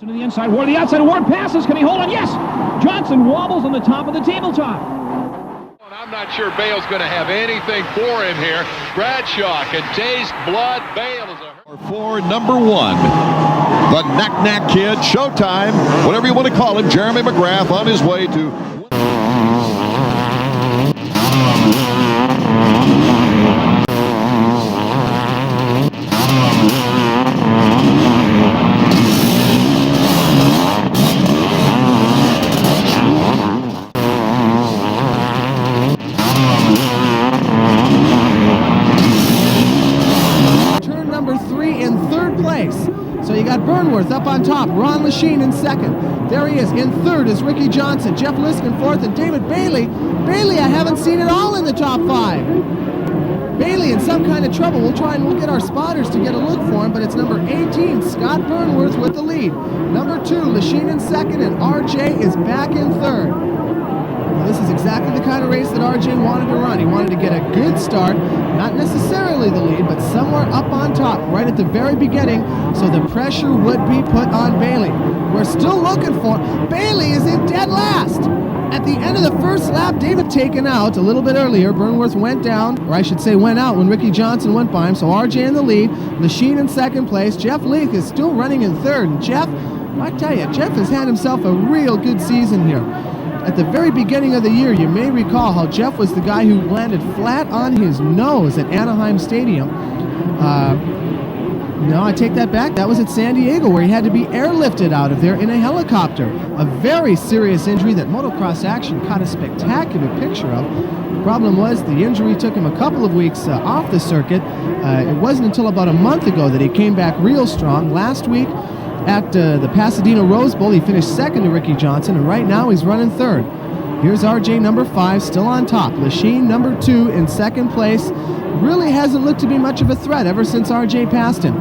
To the inside, Ward, the outside, Ward passes, can he hold on? Yes! Johnson wobbles on the top of the tabletop. I'm not sure Bale's going to have anything for him here. Bradshaw can taste blood. Bale is for number one, the Knack-Knack Kid, Showtime, whatever you want to call him, Jeremy McGrath on his way to... So you got Burnworth up on top, Ron Lechien in second. There he is. In third is Ricky Johnson, Jeff Liskin fourth, and David Bailey. Bailey, I haven't seen at all in the top five. Bailey in some kind of trouble. We'll get our spotters to get a look for him, but it's number 18, Scott Burnworth with the lead. Number 2, Lechien in second, and RJ is back in third. Well, this is exactly the kind of race that RJ wanted to run. He wanted to get a good start, not necessarily the lead, but somewhere up on top, right at the very beginning, so the pressure would be put on Bailey. We're still looking for Bailey is in dead last. At the end of the first lap, David taken out a little bit earlier. Burnworth went down, or I should say went out when Ricky Johnson went by him, so RJ in the lead, Lechien in second place. Jeff Leake is still running in third, and Jeff, I tell you, Jeff has had himself a real good season here. At the very beginning of the year, you may recall how Jeff was the guy who landed flat on his nose at Anaheim Stadium. No, I take that back. That was at San Diego, where he had to be airlifted out of there in a helicopter. A very serious injury that Motocross Action caught a spectacular picture of. The problem was the injury took him a couple of weeks off the circuit. It wasn't until about a month ago that he came back real strong. Last week, at the Pasadena Rose Bowl, he finished second to Ricky Johnson, and right now he's running third. Here's RJ number 5, still on top. Lechien number 2 in second place. Really hasn't looked to be much of a threat ever since RJ passed him.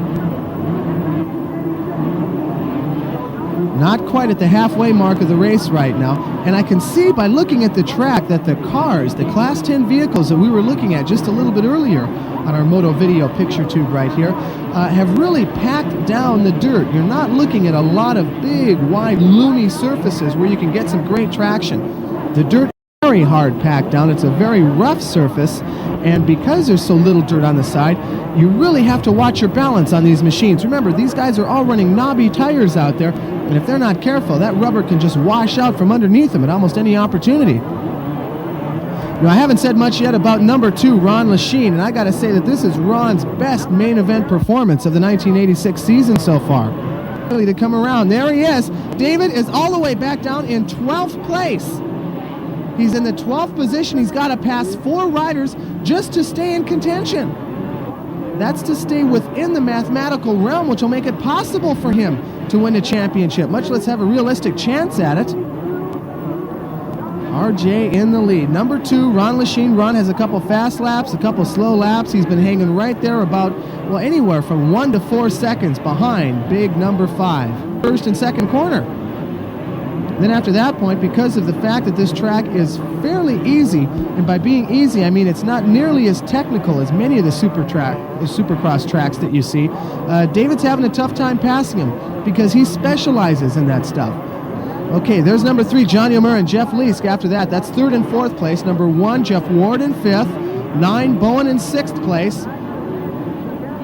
Not quite at the halfway mark of the race right now, and I can see by looking at the track that the cars, the Class 10 vehicles that we were looking at just a little bit earlier on our Moto Video picture tube right here, have really packed down the dirt. You're not looking at a lot of big, wide, loomy surfaces where you can get some great traction. The dirt is very hard packed down. It's a very rough surface, and because there's so little dirt on the side, you really have to watch your balance on these machines. Remember, these guys are all running knobby tires out there, and if they're not careful, that rubber can just wash out from underneath them at almost any opportunity. Now, I haven't said much yet about number 2, Ron Lechien, and I got to say that this is Ron's best main event performance of the 1986 season so far. Really to come around. There he is. David is all the way back down in 12th place. He's in the 12th position. He's got to pass 4 riders just to stay in contention. That's to stay within the mathematical realm, which will make it possible for him to win a championship, much less have a realistic chance at it. RJ in the lead. Number 2, Ron Lechien. Ron has a couple fast laps, a couple slow laps. He's been hanging right there about, well, anywhere from 1 to 4 seconds behind big number 5. First and second corner. Then after that point, because of the fact that this track is fairly easy, and by being easy, I mean it's not nearly as technical as many of the Supercross tracks that you see, David's having a tough time passing him because he specializes in that stuff. Okay, there's number 3, Johnny O'Murray and Jeff Leask. After that, that's 3rd and 4th place. Number 1, Jeff Ward in 5th. 9, Bowen in 6th place.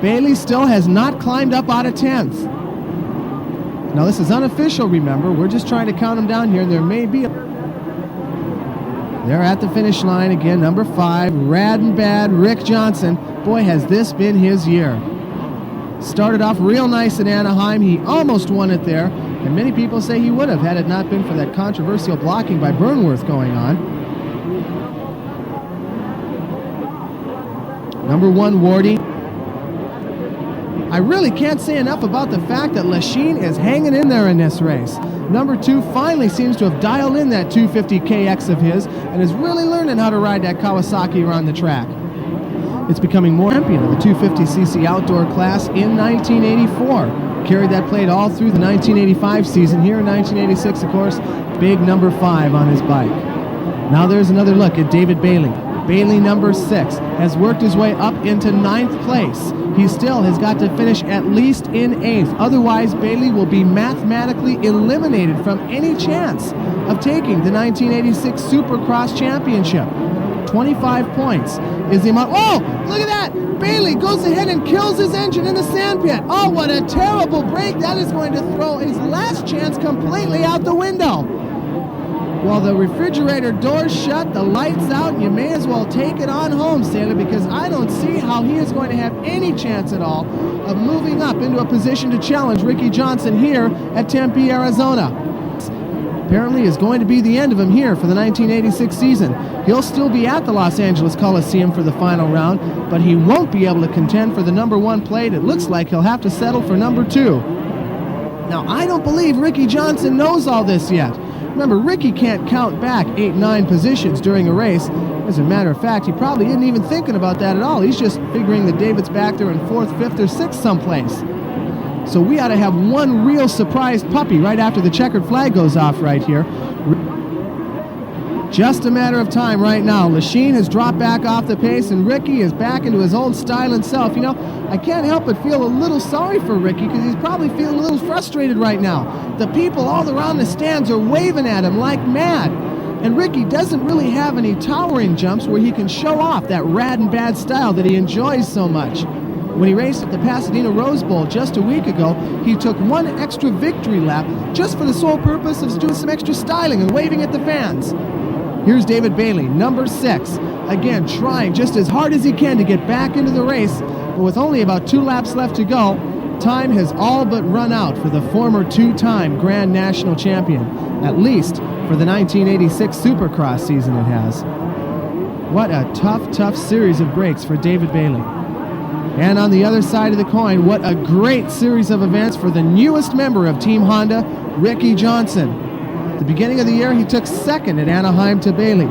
Bailey still has not climbed up out of 10th. Now, this is unofficial, remember. We're just trying to count them down here, and there may be They're at the finish line again. Number 5, Rad and Bad, Rick Johnson. Boy, has this been his year. Started off real nice in Anaheim. He almost won it there, and many people say he would have had it not been for that controversial blocking by Burnworth going on. Number 1, Wardy. I really can't say enough about the fact that Lechien is hanging in there in this race. Number 2 finally seems to have dialed in that 250KX of his and is really learning how to ride that Kawasaki around the track. It's becoming more champion of the 250cc outdoor class in 1984. Carried that plate all through the 1985 season. Here in 1986, of course, big number 5 on his bike. Now there's another look at David Bailey. Bailey, number 6, has worked his way up into 9th place. he still has got to finish at least in 8th. Otherwise, Bailey will be mathematically eliminated from any chance of taking the 1986 Supercross Championship. 25 points is the amount. Oh, look at that! Bailey goes ahead and kills his engine in the sandpit. Oh, what a terrible break. That is going to throw his last chance completely out the window. Well, the refrigerator door's shut, the lights out, and you may as well take it on home, Sailor, because I don't see how he is going to have any chance at all of moving up into a position to challenge Ricky Johnson here at Tempe, Arizona. Apparently is going to be the end of him here for the 1986 season. He'll still be at the Los Angeles Coliseum for the final round, but he won't be able to contend for the number 1 plate. It looks like he'll have to settle for number 2. Now, I don't believe Ricky Johnson knows all this yet. Remember, Ricky can't count back 8, 9 positions during a race. As a matter of fact, he probably isn't even thinking about that at all. He's just figuring that David's back there in 4th, 5th, or 6th someplace. So we ought to have one real surprised puppy right after the checkered flag goes off right here. Just a matter of time right now. Lechien has dropped back off the pace, and Ricky is back into his old style and self. You know, I can't help but feel a little sorry for Ricky because he's probably feeling a little frustrated right now. The people all around the stands are waving at him like mad. And Ricky doesn't really have any towering jumps where he can show off that rad and bad style that he enjoys so much. When he raced at the Pasadena Rose Bowl just a week ago, he took 1 extra victory lap just for the sole purpose of doing some extra styling and waving at the fans. Here's David Bailey, number 6, again trying just as hard as he can to get back into the race, but with only about 2 laps left to go, time has all but run out for the former 2-time Grand National Champion, at least for the 1986 Supercross season it has. What a tough series of breaks for David Bailey. And on the other side of the coin, what a great series of events for the newest member of Team Honda, Ricky Johnson. At the beginning of the year, he took 2nd at Anaheim to Bailey.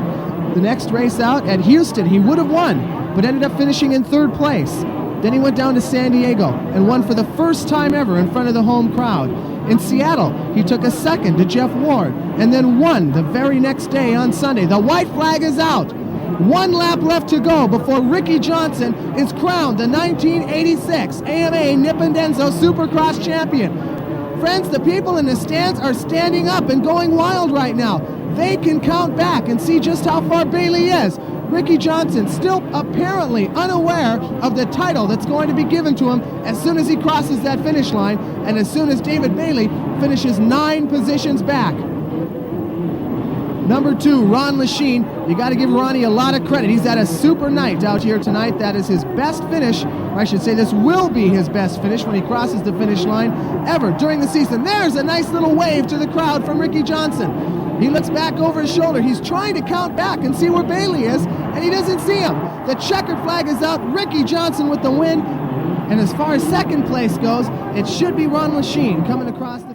The next race out at Houston, he would have won, but ended up finishing in 3rd place. Then he went down to San Diego and won for the first time ever in front of the home crowd. In Seattle, he took a 2nd to Jeff Ward and then won the very next day on Sunday. The white flag is out. 1 lap left to go before Ricky Johnson is crowned the 1986 AMA Nippon Denso Supercross champion. Friends, the people in the stands are standing up and going wild right now. They can count back and see just how far Bailey is. Ricky Johnson still apparently unaware of the title that's going to be given to him as soon as he crosses that finish line and as soon as David Bailey finishes 9 positions back. Number 2, Ron Lechien. You got to give Ronnie a lot of credit. He's had a super night out here tonight. That is his best finish, or I should say this will be his best finish when he crosses the finish line ever during the season. There's a nice little wave to the crowd from Ricky Johnson. He looks back over his shoulder. He's trying to count back and see where Bailey is, and he doesn't see him. The checkered flag is out. Ricky Johnson with the win. And as far as 2nd place goes, it should be Ron Lechien coming across the